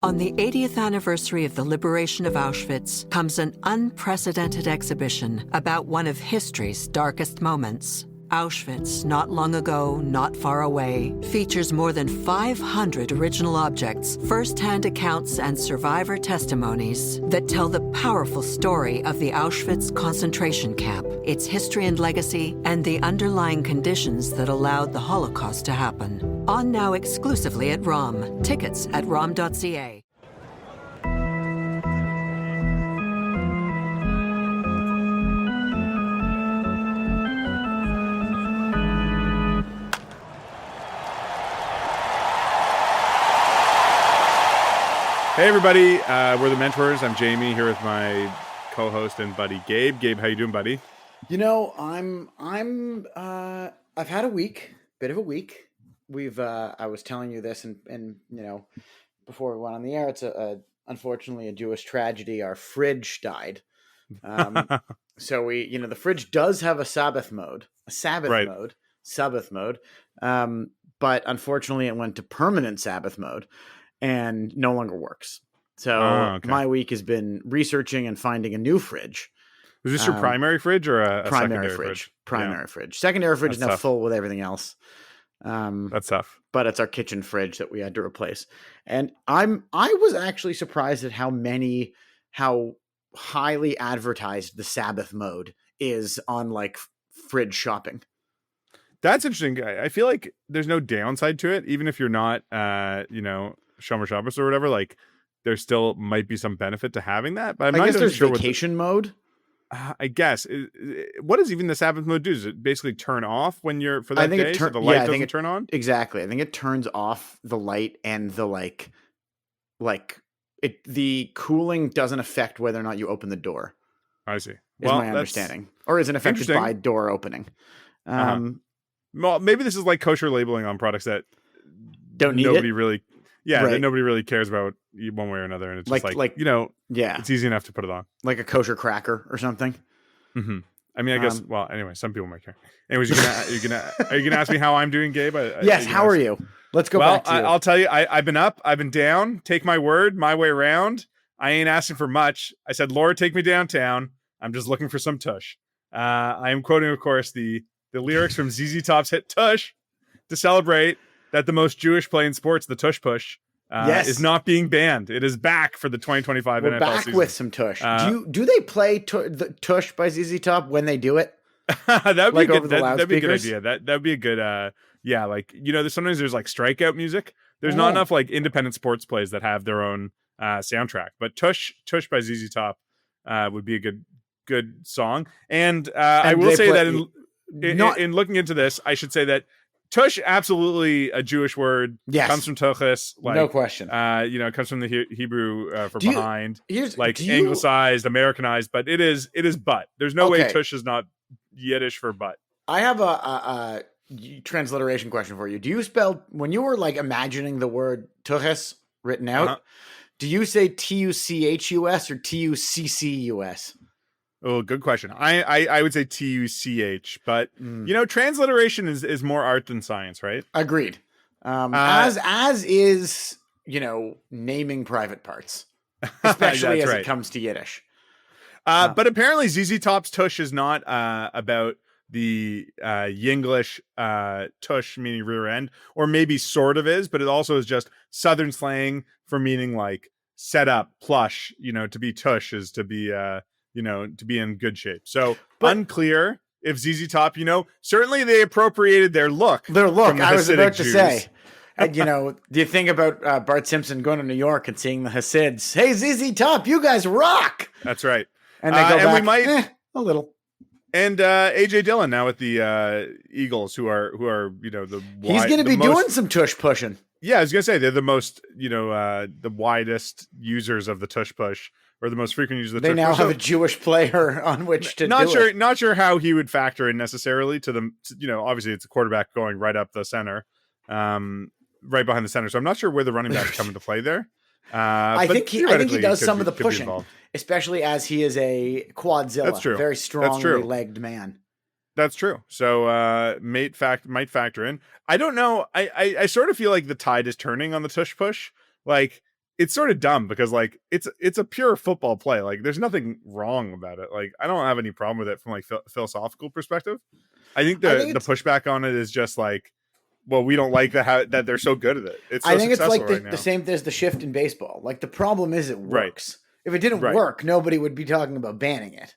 On the 80th anniversary of the liberation of Auschwitz comes an unprecedented exhibition about one of history's darkest moments. Auschwitz, not long ago, not far away, features more than 500 original objects, first-hand accounts, and survivor testimonies that tell the powerful story of the Auschwitz concentration camp, its history and legacy, and the underlying conditions that allowed the Holocaust to happen. On now exclusively at ROM. Tickets at rom.ca. Hey everybody, we're the Menschwarmers. I'm Jamie here with my co-host and buddy Gabe. Gabe, how you doing, buddy? You know, I've had a bit of a week. I was telling you this, and you know, before we went on the air, it's unfortunately a Jewish tragedy. Our fridge died, so the fridge does have a Sabbath mode, Sabbath mode, but unfortunately, it went to permanent Sabbath mode and no longer works. So my week has been researching and finding a new fridge. Is this your primary fridge or a primary secondary fridge? Primary fridge. Secondary fridge is now full with everything else. That's tough. But it's our kitchen fridge that we had to replace. And I was actually surprised at how highly advertised the Sabbath mode is on like fridge shopping. That's interesting. I feel like there's no downside to it, even if you're not, Shomer Shabbos or whatever. Like, there still might be some benefit to having that. But I guess there's sure vacation mode. I guess. What does even the Sabbath mode do? Does it basically turn off when you're for that day? So the light doesn't turn on? Exactly. I think it turns off the light and the the cooling doesn't affect whether or not you open the door. I see. Is my understanding. Or is it affected by door opening? Well, maybe this is like kosher labeling on products that don't need nobody it. Really that nobody really cares about one way or another, and it's just it's easy enough to put it on, like a kosher cracker or something. Mm-hmm. I mean, I guess. Well, anyway, some people might care. Anyways, are you gonna ask me how I'm doing, Gabe? Yes. How are you? Let's go back to you. I'll tell you. I've been up. I've been down. Take my word, my way around. I ain't asking for much. I said, Lord, take me downtown. I'm just looking for some tush. I am quoting, of course, the lyrics from ZZ Top's hit "Tush" to celebrate that the most Jewish play in sports, the Tush Push, is not being banned. It is back for the 2025 We're NFL back season. with some Tush. Do they play the Tush by ZZ Top when they do it? That'd be good. That'd be a good idea. That'd be a good. Sometimes there's like strikeout music. There's not enough like independent sports plays that have their own soundtrack. But Tush by ZZ Top would be a good song. And I will say that in looking into this, I should say that Tush, absolutely a Jewish word. Yes. Comes from Tuchus. No question. It comes from the Hebrew for behind. Anglicized, Americanized, but it is butt. There's no way Tush is not Yiddish for butt. I have a transliteration question for you. Do you spell, when you were like imagining the word Tuchus written out, do you say Tuchus or Tuccus? Oh, good question. I would say Tuch, but transliteration is more art than science, right? Agreed. As is, naming private parts, especially as it comes to Yiddish. But apparently ZZ Top's Tush is not about the Yinglish tush, meaning rear end, or maybe sort of is, but it also is just Southern slang for meaning like set up, plush. To be tush is to be to be in good shape. So unclear if ZZ Top, certainly they appropriated their look. I was about to say, and, do you think about Bart Simpson going to New York and seeing the Hasids? Hey, ZZ Top, you guys rock. That's right. And they go back, we might a little. And AJ Dillon now with the Eagles, who are he's going to be doing some tush pushing. Yeah, I was going to say they're the most the widest users of the tush push, or the most frequent users of the tush push. They now have a Jewish player on which to do it. Not sure how he would factor in necessarily to them. Obviously it's a quarterback going right up the center, right behind the center. So I'm not sure where the running backs come into play there. I think he does some of the pushing, especially as he is a quadzilla. That's true. Very strongly legged man. That's true. So might factor in. I don't know. I sort of feel like the tide is turning on the tush push. Like it's sort of dumb because like it's a pure football play. Like there's nothing wrong about it. Like I don't have any problem with it from like philosophical perspective. I think the pushback on it is just like, well, we don't like that they're so good at it. It's so I think it's like right the same as the shift in baseball. Like the problem is it works. If it didn't work, nobody would be talking about banning it.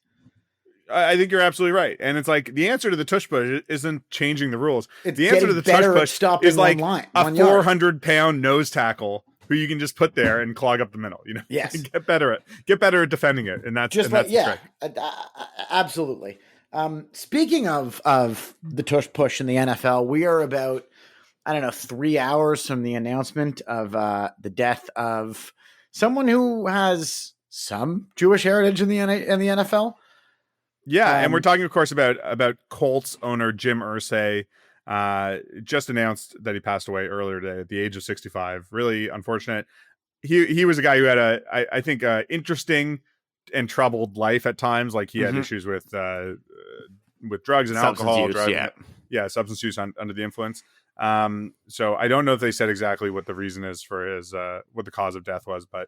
I think you're absolutely right. And it's like the answer to the tush push isn't changing the rules. It's the answer to the tush push is like a 400-pound nose tackle who you can just put there and clog up the middle. You know, yes, get better at defending it, and that's just and like absolutely. Speaking of the tush push in the NFL, we are about 3 hours from the announcement of the death of someone who has some Jewish heritage in the NFL. Yeah, and we're talking, of course, about Colts owner Jim Irsay. Just announced that he passed away earlier today at the age of 65. Really unfortunate. He was a guy who had I think interesting and troubled life at times. Like he had issues with drugs and alcohol, substance use under the influence. So I don't know if they said exactly what the reason is for his what the cause of death was, but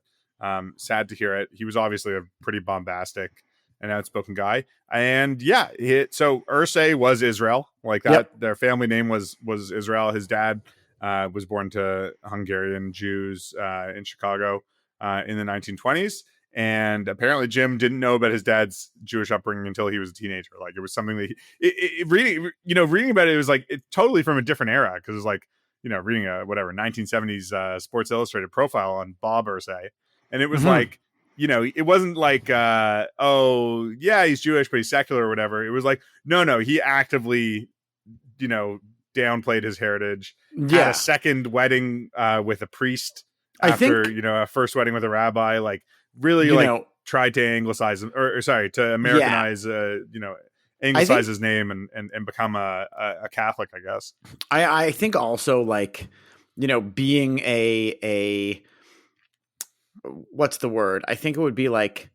sad to hear it. He was obviously a pretty bombastic and outspoken guy. And so Irsay was Israel, like that. Yep. Their family name was Israel. His dad was born to Hungarian Jews in Chicago in the 1920s. And apparently Jim didn't know about his dad's Jewish upbringing until he was a teenager. Like it was something that reading about it was like totally from a different era. Cause it was like, reading a 1970s Sports Illustrated profile on Bob Irsay. And it was like, it wasn't like, he's Jewish, but he's secular or whatever. It was like, no, he actively, downplayed his heritage. Had a second wedding with a priest after, a first wedding with a rabbi. Like really, tried to anglicize him, to Americanize, anglicize his name and become a Catholic, I guess. I think also like, being a what's the word? I think it would be like,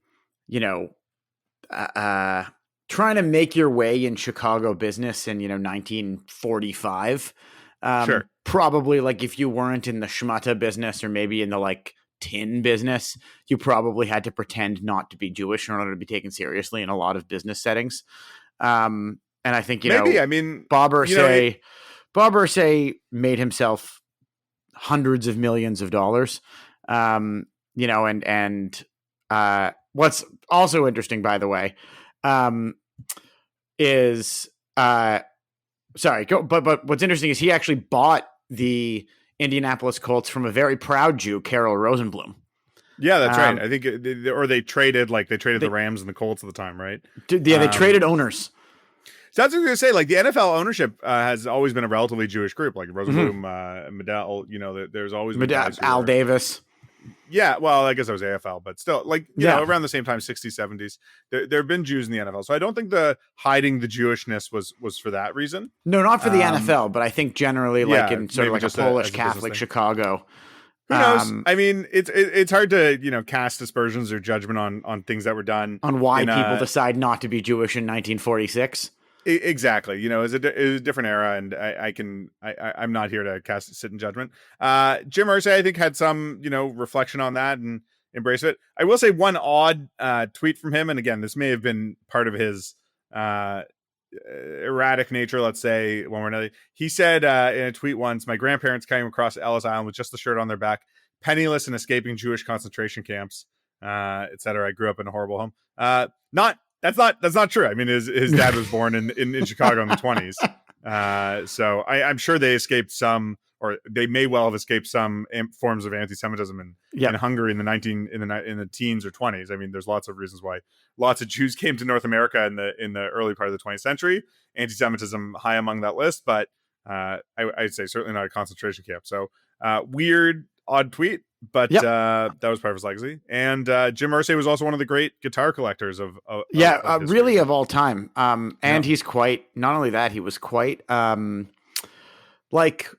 trying to make your way in Chicago business in, 1945. Sure. Probably like if you weren't in the schmutta business or maybe in the like tin business, you probably had to pretend not to be Jewish in order to be taken seriously in a lot of business settings. And I think, Bob Irsay made himself hundreds of millions of dollars. What's also interesting, by the way, is but what's interesting is he actually bought the Indianapolis Colts from a very proud Jew, Carol Rosenblum. Yeah, that's right. I think they traded the Rams and the Colts at the time, right? They traded owners. So that's what I was going to say. Like the NFL ownership has always been a relatively Jewish group, like Rosenblum, Medell. There's always been Al Davis. Yeah, well, I guess I was AFL, but still, like around the same time, 60s, 70s, there have been Jews in the NFL. So I don't think the hiding the Jewishness was for that reason. No, not for the NFL, but I think generally, like in sort of like a Polish Catholic Chicago. Who knows? I mean, it's hard to cast aspersions or judgment on things that were done on why people decide not to be Jewish in 1946. Exactly. It's a different era, and I'm not here to sit in judgment. Jim Irsay, I think, had some, reflection on that and embrace it. I will say one odd tweet from him, and again, this may have been part of his erratic nature, let's say, one way or another. He said in a tweet once, "My grandparents came across Ellis Island with just the shirt on their back, penniless and escaping Jewish concentration camps, etc. I grew up in a horrible home." That's not true. I mean, his dad was born in Chicago in the 20s. So I'm sure they escaped some, or they may well have escaped some forms of anti-Semitism in Hungary in the teens or 20s. I mean, there's lots of reasons why lots of Jews came to North America in the early part of the 20th century. Anti-Semitism high among that list, but I'd say certainly not a concentration camp. So weird, odd tweet. But that was part of his legacy. And Jim Irsay was also one of the great guitar collectors of really of all time. And he's quite, not only that, he was quite like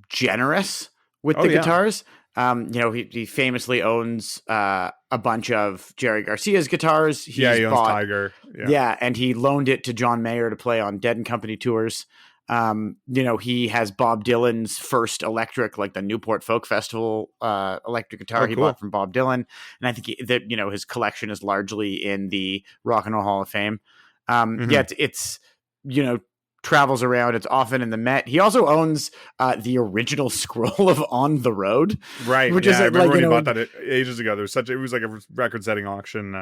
generous with the guitars. He famously owns a bunch of Jerry Garcia's guitars. He owns Tiger. Yeah, and he loaned it to John Mayer to play on Dead and Company tours. He has Bob Dylan's first electric, like the Newport Folk Festival electric guitar he bought from Bob Dylan. And I think that, his collection is largely in the Rock and Roll Hall of Fame. It's travels around. It's often in the Met. He also owns the original scroll of On the Road. Right. Which is I remember when he bought that ages ago. It was like a record setting auction.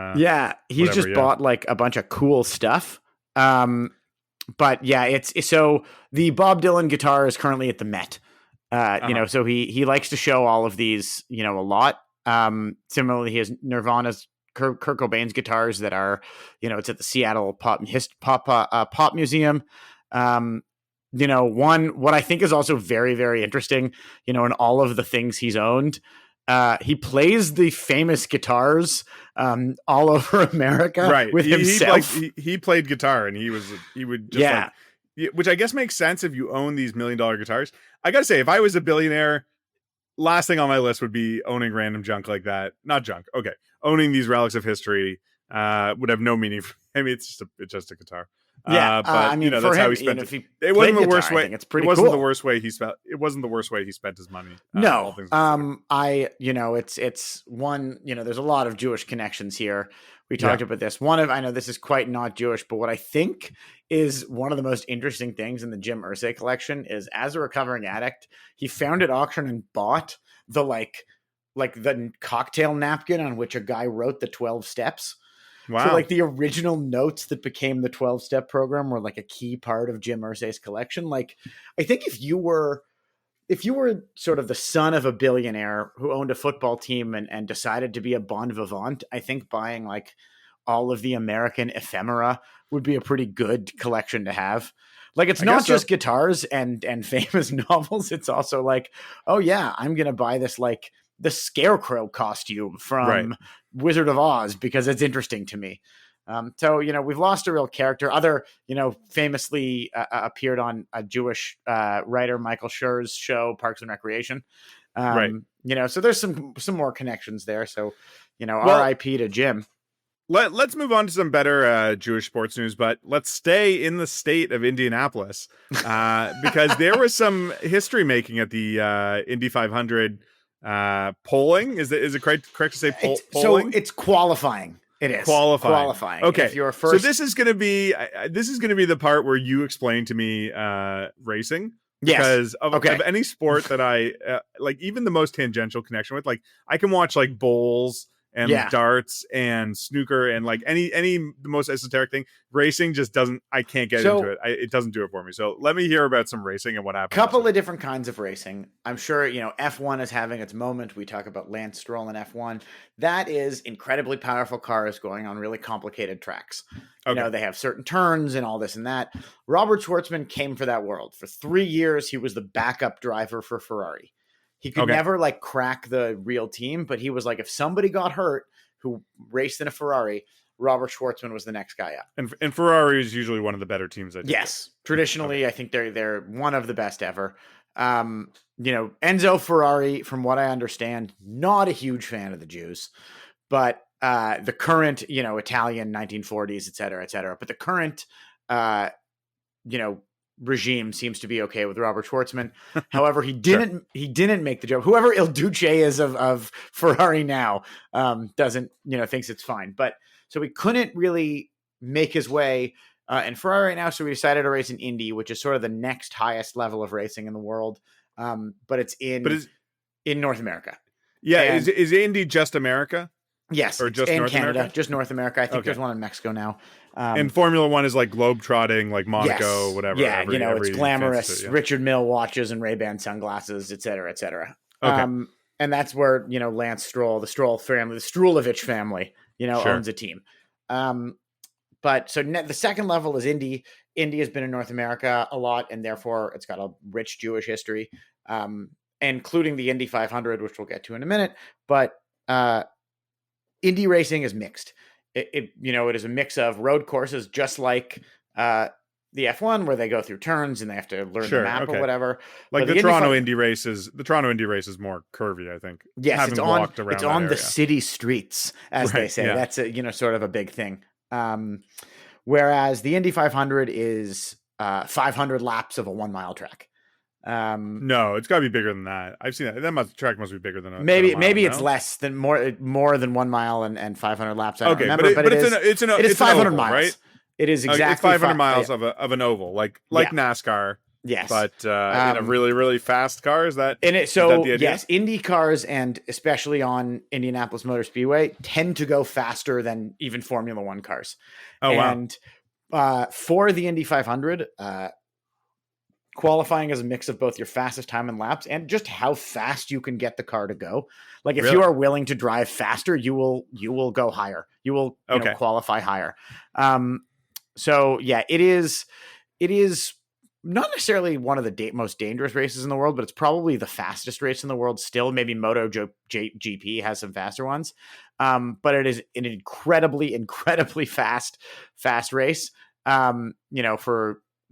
He's just bought like a bunch of cool stuff. But yeah, it's so the Bob Dylan guitar is currently at the Met. So he likes to show all of these, a lot. Similarly, he has Nirvana's Kurt Cobain's guitars that are, it's at the Seattle Pop Museum. What I think is also very, very interesting, in all of the things he's owned, he plays the famous guitars all over America with himself. He played guitar, and he would just which I guess makes sense if you own these $1 million guitars. I gotta say, if I was a billionaire, last thing on my list would be owning random junk like that. Not junk. Okay. Owning these relics of history would have no meaning. It's just a guitar. But that's how he spent it. It wasn't the worst way. It's pretty. It wasn't cool. the worst way he spent. It wasn't the worst way he spent his money. No. It's one. There's a lot of Jewish connections here. We talked about this. I know this is quite not Jewish, but what I think is one of the most interesting things in the Jim Irsay collection is, as a recovering addict, he found at auction and bought the like the cocktail napkin on which a guy wrote the 12 steps. Wow. So like the original notes that became the 12-step program were like a key part of Jim Irsay's collection. Like, I think if you were sort of the son of a billionaire who owned a football team and decided to be a bon vivant, I think buying like all of the American ephemera would be a pretty good collection to have. Like, it's not just guitars and famous novels. It's also like, oh yeah, I'm going to buy this, like the Scarecrow costume from Wizard of Oz because it's interesting to me. So, we've lost a real character. Other, famously appeared on a Jewish writer, Michael Schur's show, Parks and Recreation. So there's some more connections there. So, RIP to Jim. Let's move on to some better Jewish sports news, but let's stay in the state of Indianapolis because there was some history making at the Indy 500 polling. Is it correct to say polling? So it's qualifying. It is qualifying. Okay, if you're first. So this is going to be the part where you explain to me racing. Yes. Because of any sport that I like, even the most tangential connection with, like I can watch like bowls and darts and snooker and like any the most esoteric thing. Racing just doesn't. I can't get into it. It doesn't do it for me. So let me hear about some racing and what happened. Couple of different kinds of racing. I'm sure F1 is having its moment. We talk about Lance Stroll and F1. That is incredibly powerful cars going on really complicated tracks. They have certain turns and all this and that. Robert Shwartzman came for that world. For 3 years, he was the backup driver for Ferrari. He could never like crack the real team, but he was like, if somebody got hurt who raced in a Ferrari, Robert Shwartzman was the next guy up. And Ferrari is usually one of the better teams. Yes. Traditionally, I think they're one of the best ever. Enzo Ferrari, from what I understand, not a huge fan of the Jews, but the current, Italian 1940s, et cetera, but the current, regime seems to be okay with Robert Shwartzman. However, he didn't make the joke. Whoever Il Duce is of Ferrari now doesn't, thinks it's fine. But so he couldn't really make his way in Ferrari right now. So we decided to race in Indy, which is sort of the next highest level of racing in the world. But it's in North America. Yeah. And is Indy just America? Yes. Or just in North Canada, America? just North America. I think there's one in Mexico now. And Formula One is like globetrotting, like Monaco, whatever. Yeah, it's glamorous. Richard Mille watches and Ray-Ban sunglasses, et cetera, et cetera. Okay. And that's where, Lance Stroll, the Stroll family, the Strulovich family, owns a team. But so the second level is Indy. Indy has been in North America a lot, and therefore it's got a rich Jewish history, including the Indy 500, which we'll get to in a minute. But Indy racing is mixed. It is a mix of road courses, just like the F1, where they go through turns and they have to learn the map or whatever. Like the Toronto Indy race is more curvy, I think. Yes, it's on the city streets, as they say. Yeah. That's sort of a big thing. Whereas the Indy 500 is 500 laps of a 1 mile track. No, it's got to be bigger than that. I've seen that. Track must be bigger than a maybe than a mile, it's less than more than 1 mile and 500 laps. I don't remember, but it is 500 oval, miles. Right? It is exactly it's 500 miles of an oval, like NASCAR. Yes, but in a really, really fast car. Is that in it? So is that the idea? Yes, Indy cars, and especially on Indianapolis Motor Speedway, tend to go faster than even Formula One cars. Oh, and for the Indy 500, qualifying is a mix of both your fastest time and laps and just how fast you can get the car to go. Like if you are willing to drive faster, you will go higher. You will qualify higher. So yeah, it is not necessarily one of the most dangerous races in the world, but it's probably the fastest race in the world still. Maybe MotoGP has some faster ones. But it is an incredibly fast race. For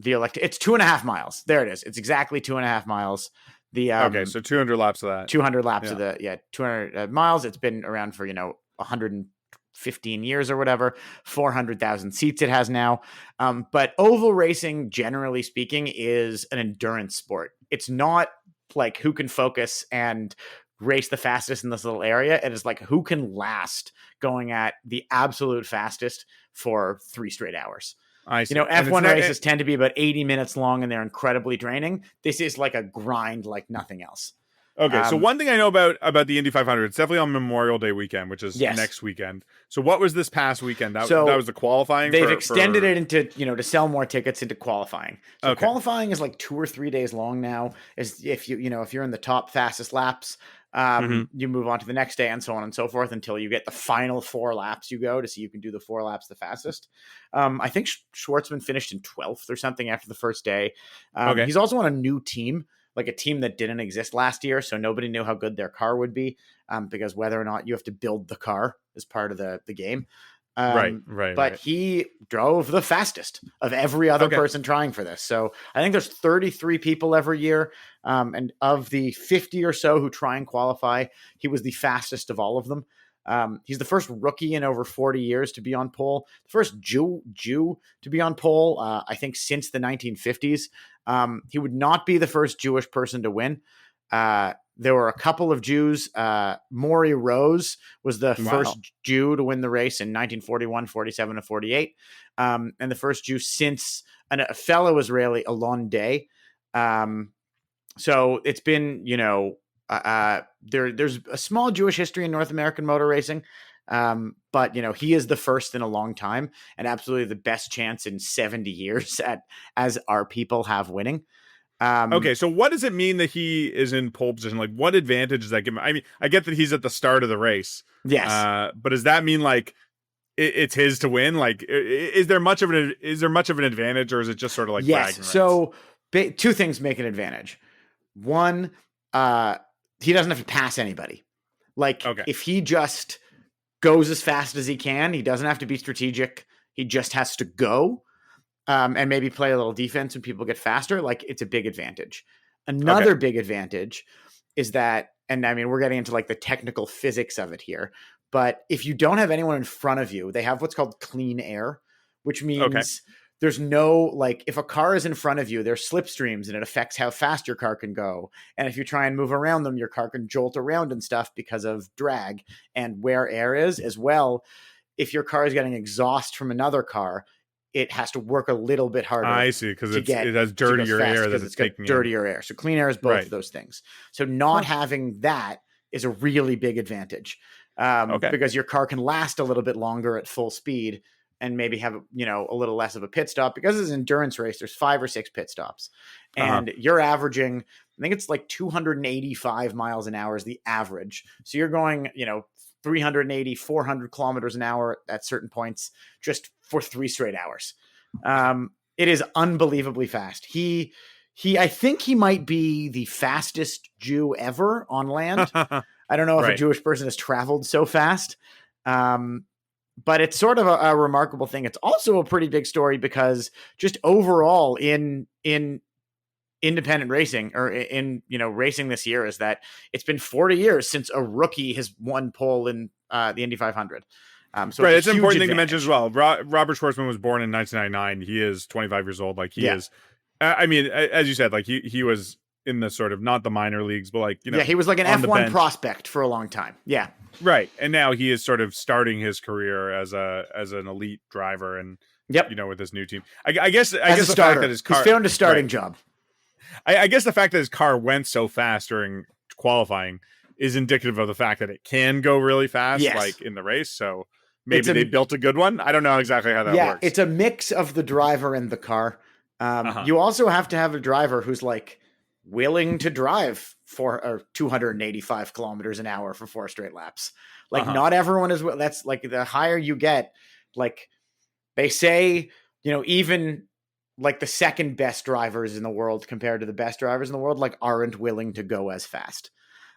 the it's 2.5 miles. There it is. It's exactly 2.5 miles. So 200 laps of that. 200 laps of 200 miles. It's been around for 115 years or whatever. 400,000 seats it has now. But oval racing, generally speaking, is an endurance sport. It's not like who can focus and race the fastest in this little area. It is like who can last going at the absolute fastest for 3 straight hours. I see. F1 races tend to be about 80 minutes long and they're incredibly draining. This is like a grind like nothing else. Okay, so one thing I know about the Indy 500, it's definitely on Memorial Day weekend, which is next weekend. So what was this past weekend? That was the qualifying? They've extended it into, to sell more tickets into qualifying. So qualifying is like 2 or 3 days long now. Is if you're in the top fastest laps, you move on to the next day and so on and so forth until you get the final 4 laps you go to see you can do the 4 laps the fastest. I think Shwartzman finished in 12th or something after the first day. He's also on a new team, like a team that didn't exist last year. So nobody knew how good their car would be because whether or not you have to build the car is part of the game. But he drove the fastest of every other person trying for this. So I think there's 33 people every year. And of the 50 or so who try and qualify, he was the fastest of all of them. He's the first rookie in over 40 years to be on pole, the first Jew to be on pole, I think since the 1950s. He would not be the first Jewish person to win. There were a couple of Jews. Maury Rose was the first Jew to win the race in 1941, 47, and 48. And the first Jew since a fellow Israeli, Alon Day. So it's been, there's a small Jewish history in North American motor racing. But he is the first in a long time and absolutely the best chance in 70 years as our people have winning. So what does it mean that he is in pole position? Like, what advantage does that give him? I mean, I get that he's at the start of the race. Yes. But does that mean like it's his to win? Like, is there much of an advantage, or is it just sort of like bragging rights? So 2 things make an advantage. One, he doesn't have to pass anybody. Like, if he just goes as fast as he can, he doesn't have to be strategic. He just has to go. And maybe play a little defense when people get faster. Like, it's a big advantage. Another big advantage is that, and I mean, we're getting into like the technical physics of it here, but if you don't have anyone in front of you, they have what's called clean air, which means there's no, like, if a car is in front of you, there's slipstreams and it affects how fast your car can go. And if you try and move around them, your car can jolt around and stuff because of drag and where air is as well. If your car is getting exhaust from another car, it has to work a little bit harder. I see, because it has dirtier air that it's taking dirtier air. So clean air is both of those things. So not having that is a really big advantage because your car can last a little bit longer at full speed and maybe have a little less of a pit stop, because it's an endurance race. There's 5 or 6 pit stops, and you're averaging, I think it's like 285 miles an hour is the average. So you're going, 380, 400 kilometers an hour at certain points just for 3 straight hours. It is unbelievably fast. I think he might be the fastest Jew ever on land. I don't know if a Jewish person has traveled so fast. But it's sort of a remarkable thing. It's also a pretty big story because just overall in independent racing, or in racing this year, is that it's been 40 years since a rookie has won pole in the Indy 500. So Right. it's It's a an huge important thing to advantage. mention as well. Robert Schwartzman was born in 1999. He is 25 years old. Like he is, I mean, as you said, like he was in the sort of, not the minor leagues, but like, Yeah, he was like an on the F1 bench. prospect for a long time. Yeah. Right. And now he is sort of starting his career as an elite driver, and, Yep. with this new team. I guess As a the starter. fact that his car, He's found a starting right. job. I guess the fact that his car went so fast during qualifying is indicative of the fact that it can go really fast, like in the race. So maybe they built a good one. I don't know exactly how that works. It's a mix of the driver and the car. You also have to have a driver who's like willing to drive for 285 kilometers an hour for 4 straight laps. Like not everyone is. That's like the higher you get, like they say, even like the second best drivers in the world compared to the best drivers in the world, like aren't willing to go as fast.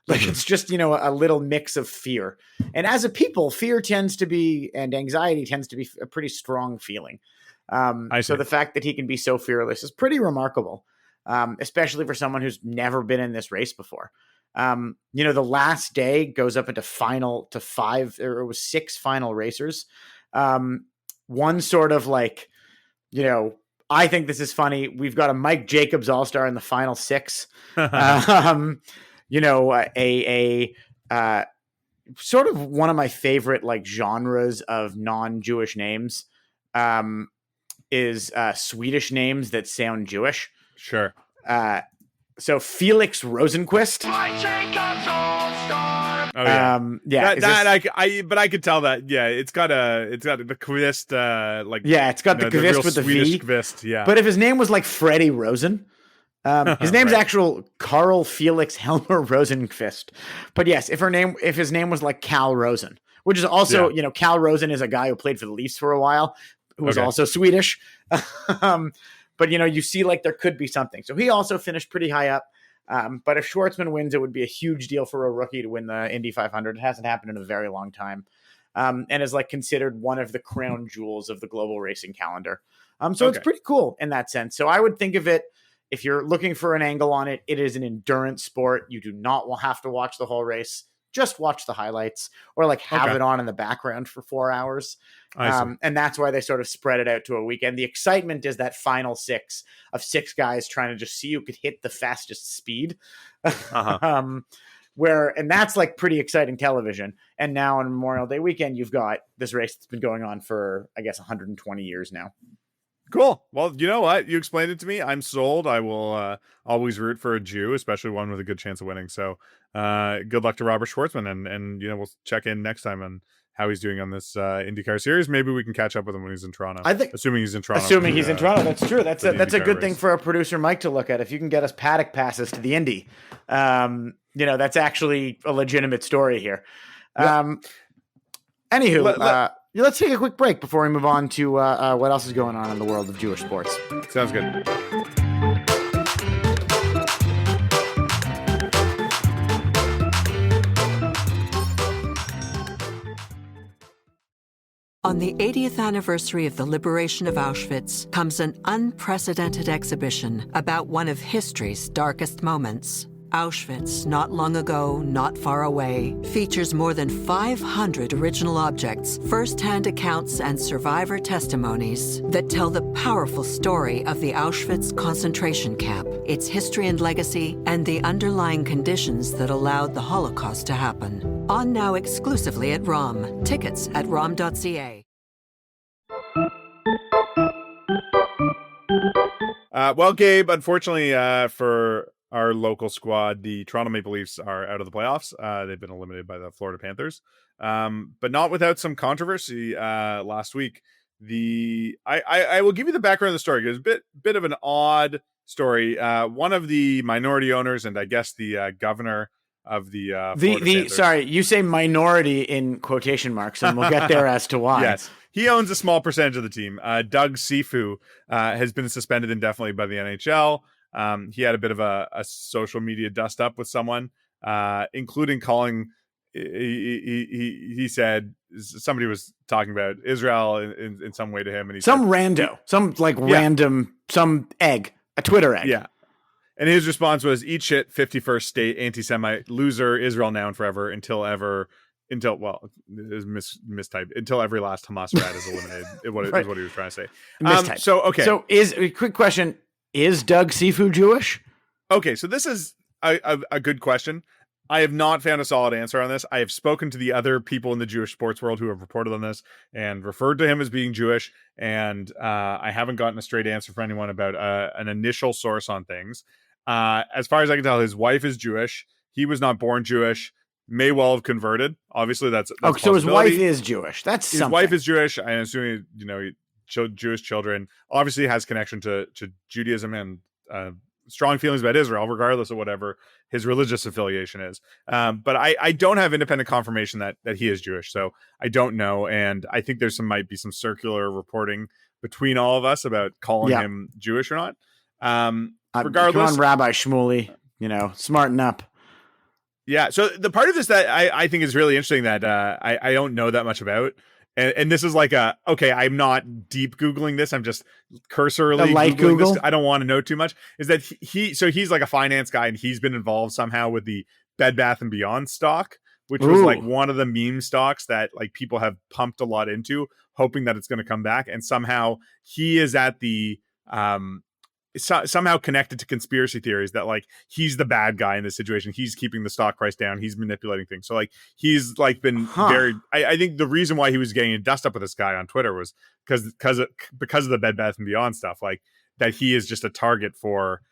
Like it's just, a little mix of fear. And as a people, fear tends to be, and anxiety tends to be a pretty strong feeling. So the fact that he can be so fearless is pretty remarkable, especially for someone who's never been in this race before. The last day goes up into 5, or it was 6 final racers. One sort of like, I think this is funny. We've got a Mike Jacobs All-Star in the final 6. Sort of one of my favorite like genres of non-Jewish names is Swedish names that sound Jewish. Sure. So Felix Rosenquist. Oh yeah. But I could tell that. Yeah, it's got the Quist, like. Yeah, it's got the Quist with the Swedish V. Quist, yeah. But if his name was like Freddie Rosen, his name's actual Carl Felix Helmer Rosenquist. But yes, if his name was like Cal Rosen, which is also, Cal Rosen is a guy who played for the Leafs for a while, who was also Swedish. But you see like there could be something. So he also finished pretty high up. But if Schwartzman wins, it would be a huge deal for a rookie to win the Indy 500. It hasn't happened in a very long time. And is like considered one of the crown jewels of the global racing calendar. So it's pretty cool in that sense. So I would think of it, if you're looking for an angle on it, it is an endurance sport. You do not have to watch the whole race. Just watch the highlights or like have it on in the background for 4 hours. And that's why they sort of spread it out to a weekend. The excitement is that final 6 of 6 guys trying to just see who could hit the fastest speed. And that's like pretty exciting television. And now on Memorial Day weekend, you've got this race that's been going on for, I guess, 120 years now. Cool. Well, you know what? You explained it to me. I'm sold. I will always root for a Jew, especially one with a good chance of winning. So good luck to Robert Schwartzman. And we'll check in next time on how he's doing on this IndyCar series. Maybe we can catch up with him when he's in Toronto. I think, assuming he's in Toronto. That's true. That's a good thing for our producer Mike to look at. If you can get us paddock passes to the Indy, that's actually a legitimate story here. Yep. Anywho, let's take a quick break before we move on to what else is going on in the world of Jewish sports. Sounds good. On the 80th anniversary of the liberation of Auschwitz comes an unprecedented exhibition about one of history's darkest moments. Auschwitz, Not Long Ago, Not Far Away, features more than 500 original objects, first-hand accounts, and survivor testimonies that tell the powerful story of the Auschwitz concentration camp, its history and legacy, and the underlying conditions that allowed the Holocaust to happen. On now exclusively at ROM. Tickets at rom.ca. Well, Gabe, unfortunately for our local squad, the Toronto Maple Leafs are out of the playoffs. They've been eliminated by the Florida Panthers, but not without some controversy last week. I will give you the background of the story. It was a bit of an odd story. One of the minority owners, and I guess the governor of the Panthers. Sorry, you say minority in quotation marks, and we'll get there as to why. Yes. He owns a small percentage of the team. Doug Sifu has been suspended indefinitely by the NHL. He had a bit of a social media dust up with someone, including calling. He said somebody was talking about Israel in some way to him, and he some egg, a Twitter egg. Yeah. And his response was, "Eat shit, 51st state, anti-Semite, loser, Israel now and forever, until ever until, well, it was mistyped, until every last Hamas rat is eliminated. Right. Is what he was trying to say. Okay. So is a quick question. Is Doug Sifu Jewish? Okay. So this is a good question. I have not found a solid answer on this. I have spoken to the other people in the Jewish sports world who have reported on this and referred to him as being Jewish. And I haven't gotten a straight answer from anyone about an initial source on things. As far as I can tell, his wife is Jewish. He was not born Jewish, may well have converted. Obviously, that's so his wife is Jewish. That's his something. wife is Jewish. I'm assuming, Jewish children. Obviously has connection to Judaism and strong feelings about Israel, regardless of whatever his religious affiliation is. But I don't have independent confirmation that he is Jewish, so I don't know. And I think might be some circular reporting between all of us about calling him Jewish or not. Regardless, come on, Rabbi Shmuley, smarten up. Yeah. So the part of this that I think is really interesting that I don't know that much about. And this is like I'm not deep Googling this. I'm just cursorily Googling Google. this. I don't want to know too much. Is that he's like a finance guy and he's been involved somehow with the Bed Bath & Beyond stock, which was like one of the meme stocks that like people have pumped a lot into, hoping that it's going to come back. And somehow he is at the somehow connected to conspiracy theories that like he's the bad guy in this situation. He's keeping the stock price down. He's manipulating things. So like he's like been very. I think the reason why he was getting a dust up with this guy on Twitter was because of the Bed Bath & Beyond stuff. Like that he is just a target for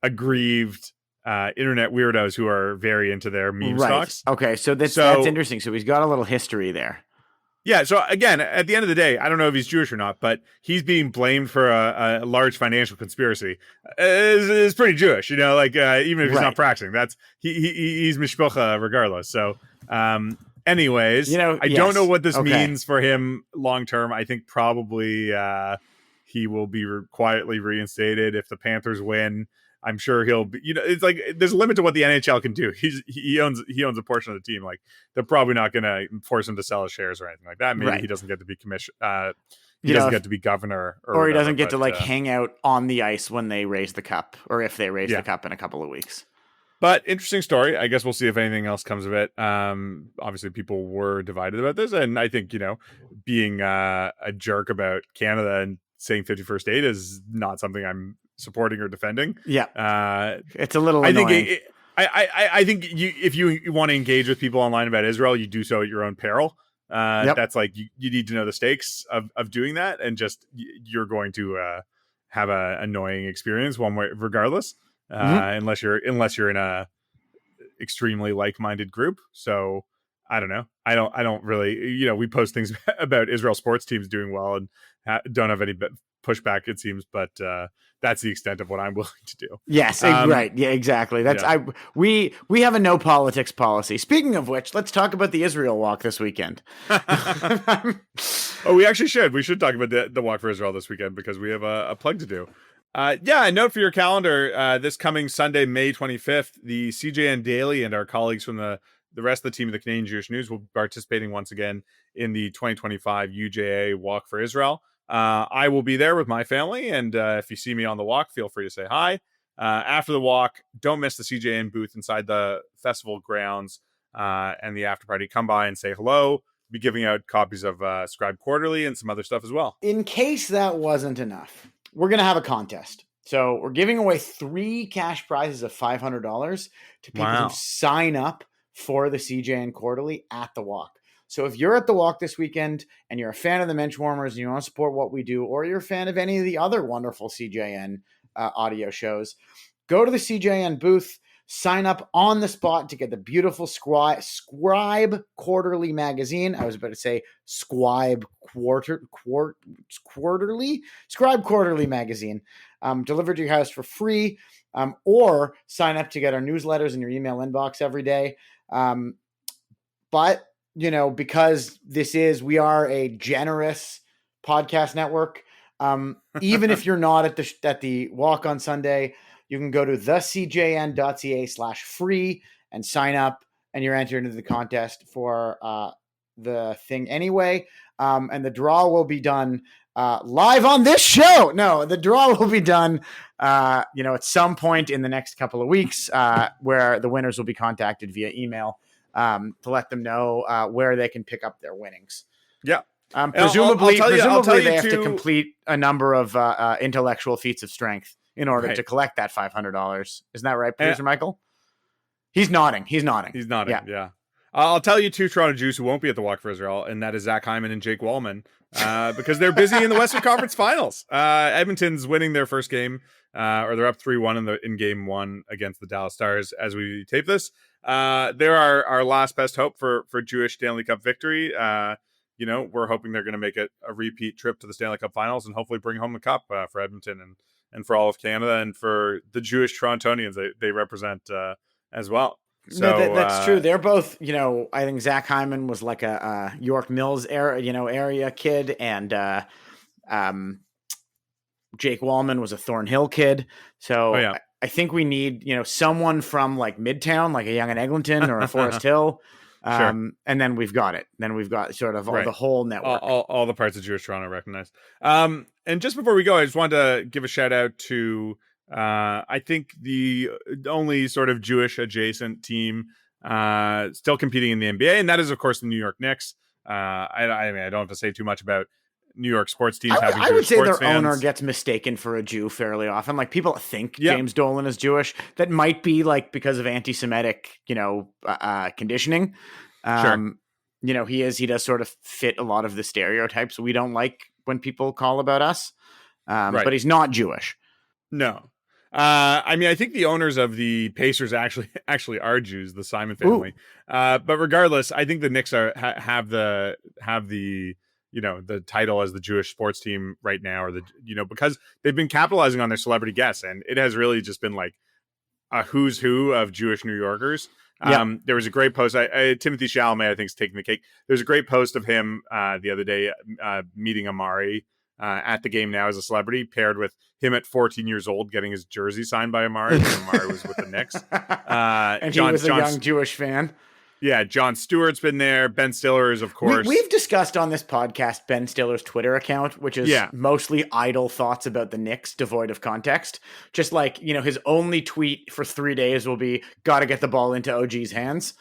aggrieved internet weirdos who are very into their meme stocks. Okay, so that's interesting. So he's got a little history there. Yeah, so again, at the end of the day, I don't know if he's Jewish or not, but he's being blamed for a large financial conspiracy. Is pretty Jewish, even if he's not practicing. That's he's mishpocha regardless. So, anyways, I don't know what this means for him long term. I think probably he will be quietly reinstated if the Panthers win. I'm sure he'll be, it's like there's a limit to what the NHL can do. He owns a portion of the team. Like they're probably not going to force him to sell his shares or anything like that. Maybe he doesn't get to be he doesn't get to be governor or he doesn't get to hang out on the ice when they raise the cup or if they raise the cup in a couple of weeks. But interesting story. I guess we'll see if anything else comes of it. Obviously people were divided about this. And I think, being a jerk about Canada and saying 51st date is not something I'm supporting or defending. It's a little annoying. I think if you want to engage with people online about Israel, you do so at your own peril. That's like you need to know the stakes of doing that, and just you're going to have a annoying experience one way regardless, unless you're in a extremely like-minded group. So I don't know. I don't really, we post things about Israel sports teams doing well and don't have any pushback, it seems, but that's the extent of what I'm willing to do. Yes, right. Yeah, exactly. That's we have a no politics policy. Speaking of which, let's talk about the Israel walk this weekend. We actually should. We should talk about the walk for Israel this weekend because we have a plug to do. A note for your calendar. This coming Sunday, May 25th, the CJN Daily and our colleagues from the rest of the team of the Canadian Jewish News will be participating once again in the 2025 UJA Walk for Israel. I will be there with my family, and if you see me on the walk, feel free to say hi. After the walk, don't miss the CJN booth inside the festival grounds and the after party. Come by and say hello. Be giving out copies of Scribe Quarterly and some other stuff as well. In case that wasn't enough, we're going to have a contest. So we're giving away 3 cash prizes of $500 to people who sign up for the CJN Quarterly at the walk. So if you're at the walk this weekend and you're a fan of the Menschwarmers and you want to support what we do, or you're a fan of any of the other wonderful CJN audio shows, go to the CJN booth, sign up on the spot to get the beautiful Scribe Quarterly magazine. I was about to say Scribe Quarterly magazine, delivered to your house for free, or sign up to get our newsletters in your email inbox every day. But because we are a generous podcast network. Even if you're not at the walk on Sunday, you can go to thecjn.ca/free and sign up, and you're entered into the contest for the thing anyway. And the draw will be done live on this show. No, the draw will be done, at some point in the next couple of weeks, where the winners will be contacted via email. to let them know where they can pick up their winnings. Yeah. Presumably they have to too, complete a number of intellectual feats of strength in order to collect that $500. Isn't that right, producer Michael? He's nodding. Yeah. I'll tell you two Toronto Jews who won't be at the Walk for Israel, and that is Zach Hyman and Jake Wallman, because they're busy in the Western Conference Finals. Edmonton's winning their first game, or they're up 3-1 in game 1 against the Dallas Stars as we tape this. They're our last best hope for Jewish Stanley Cup victory. We're hoping they're going to make it a repeat trip to the Stanley Cup Finals and hopefully bring home the cup for Edmonton and for all of Canada and for the Jewish Torontonians they represent as well. So that's true. They're both, I think Zach Hyman was like a York Mills area kid, and Jake Wallman was a Thornhill kid. So I think we need, someone from like Midtown, like a Yonge and Eglinton or a Forest Hill. And then we've got it. Then we've got sort of the whole network. All the parts of Jewish Toronto recognized. And just before we go, I just wanted to give a shout out to I think the only sort of Jewish adjacent team still competing in the NBA, and that is of course the New York Knicks. I don't have to say too much about New York sports teams having Jewish I would say their fans. owner gets mistaken for a Jew fairly often. Like people think James Dolan is Jewish. That might be like because of anti-Semitic, conditioning. He does sort of fit a lot of the stereotypes we don't like when people call about us. But he's not Jewish. No. I think the owners of the Pacers actually are Jews, the Simon family. But regardless, I think the Knicks have the the title as the Jewish sports team right now, or because they've been capitalizing on their celebrity guests, and it has really just been like a who's who of Jewish New Yorkers. There was a great post. Timothée Chalamet, I think, is taking the cake. There's a great post of him the other day meeting Amari at the game now as a celebrity, paired with him at 14 years old getting his jersey signed by Amari when Amari was with the Knicks. And he was a young Jewish fan. Yeah, Jon Stewart's been there. Ben Stiller is, of course. We've discussed on this podcast Ben Stiller's Twitter account, which is mostly idle thoughts about the Knicks, devoid of context. Just like, his only tweet for 3 days will be, gotta get the ball into OG's hands.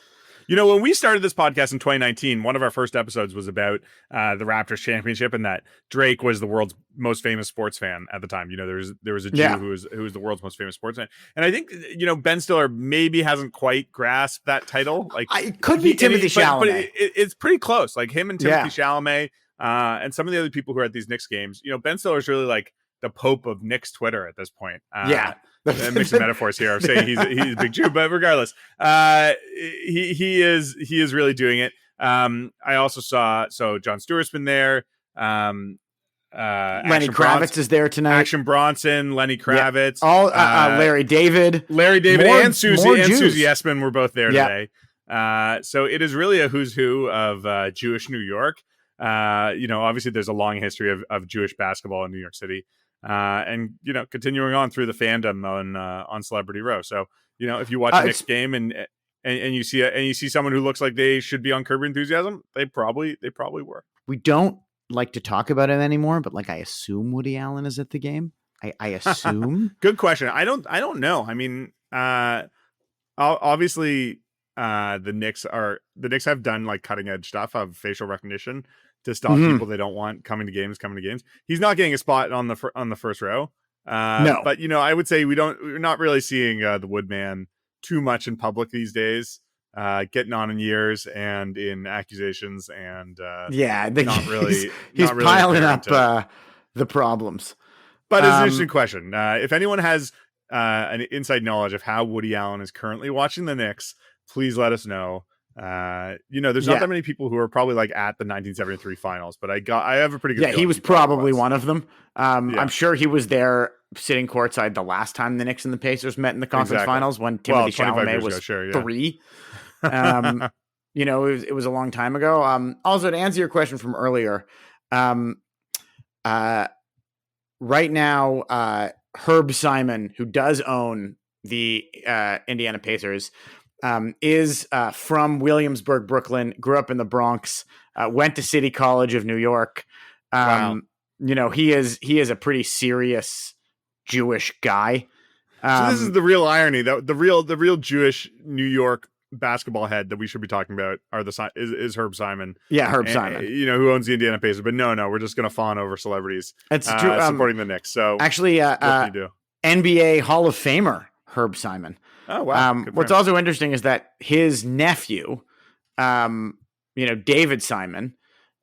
When we started this podcast in 2019, one of our first episodes was about the Raptors championship, and that Drake was the world's most famous sports fan at the time. There was a Jew who was the world's most famous sports fan, and I think Ben Stiller maybe hasn't quite grasped that title. Like it could be Timothée Chalamet, but it's pretty close. Like him and Timothée Chalamet, and some of the other people who are at these Knicks games. Ben Stiller's really like the Pope of Knicks Twitter at this point. Mixing metaphors here. I'm saying he's a big Jew, but regardless, he is really doing it. I also saw Jon Stewart's been there. Lenny Kravitz is there tonight. Action Bronson, Lenny Kravitz, Larry David, and Susie Essman were both there today. So it is really a who's who of Jewish New York. Obviously there's a long history of Jewish basketball in New York City. And continuing on through the fandom on Celebrity Row. So if you watch a Knicks game and you see someone who looks like they should be on Curb Your Enthusiasm, they probably were. We don't like to talk about it anymore, but like I assume Woody Allen is at the game. I assume. Good question. I don't know. I mean, obviously, the Knicks have done like cutting edge stuff of facial recognition to stop people they don't want coming to games. He's not getting a spot on the first row. No, but I would say we're not really seeing the Woodman too much in public these days, getting on in years and in accusations, and not really. He's not really piling up the problems. But it's an interesting question. If anyone has an inside knowledge of how Woody Allen is currently watching the Knicks, please let us know. There's not that many people who are probably like at the 1973 finals, but I have a pretty good. Yeah, he was probably one of them. I'm sure he was there sitting courtside the last time the Knicks and the Pacers met in the conference finals when Timothée Chalamet was 3. It was a long time ago. Also, to answer your question from earlier, right now, Herb Simon, who does own the Indiana Pacers, is from Williamsburg, Brooklyn, grew up in the Bronx, went to City College of New York. Wow. He is a pretty serious Jewish guy. So this is the real irony, the real Jewish New York basketball head that we should be talking about is Herb Simon. Yeah, Herb Simon. Who owns the Indiana Pacers. But no, we're just going to fawn over celebrities. It's true. Supporting the Knicks. So actually, what can you do? NBA Hall of Famer Herb Simon. Oh, wow. What's also interesting is that his nephew, David Simon,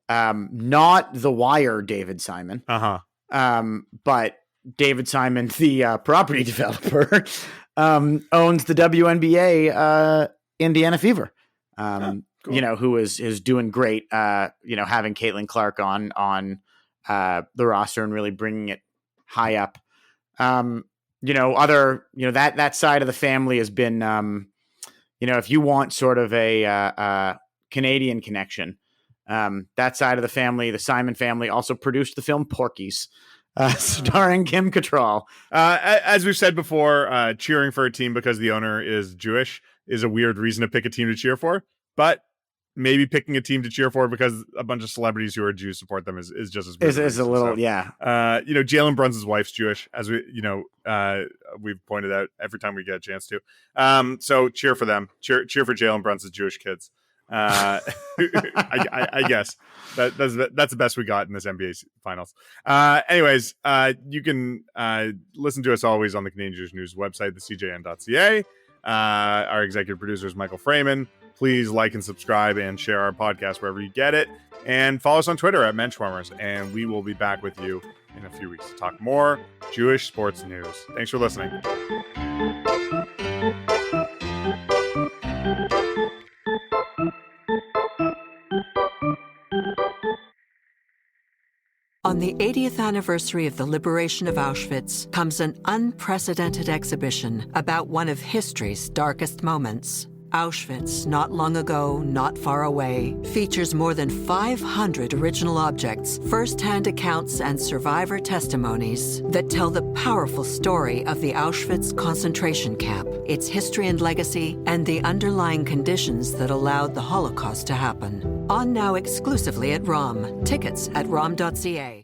not The Wire David Simon, but David Simon, the property developer, owns the WNBA Indiana Fever. Cool. Who is doing great. Having Caitlin Clark on the roster and really bringing it high up. That side of the family has been, if you want sort of a Canadian connection, that side of the family, the Simon family, also produced the film Porky's, starring Kim Cattrall. As we've said before, cheering for a team because the owner is Jewish is a weird reason to pick a team to cheer for, but maybe picking a team to cheer for because a bunch of celebrities who are Jews support them is just as weird. Is a little, so, yeah. Jalen Brunson's wife's Jewish, as we've pointed out every time we get a chance to. So cheer for them. Cheer for Jalen Brunson's Jewish kids. I guess that's the best we got in this NBA finals. Anyways, you can listen to us always on the Canadian Jewish News website, the CJN.ca. Our executive producer is Michael Freeman. Please like and subscribe and share our podcast wherever you get it. And follow us on Twitter at Menschwarmers. And we will be back with you in a few weeks to talk more Jewish sports news. Thanks for listening. On the 80th anniversary of the liberation of Auschwitz comes an unprecedented exhibition about one of history's darkest moments. Auschwitz, Not Long Ago, Not Far Away, features more than 500 original objects, first-hand accounts, and survivor testimonies that tell the powerful story of the Auschwitz concentration camp, its history and legacy, and the underlying conditions that allowed the Holocaust to happen. On now exclusively at ROM. Tickets at rom.ca.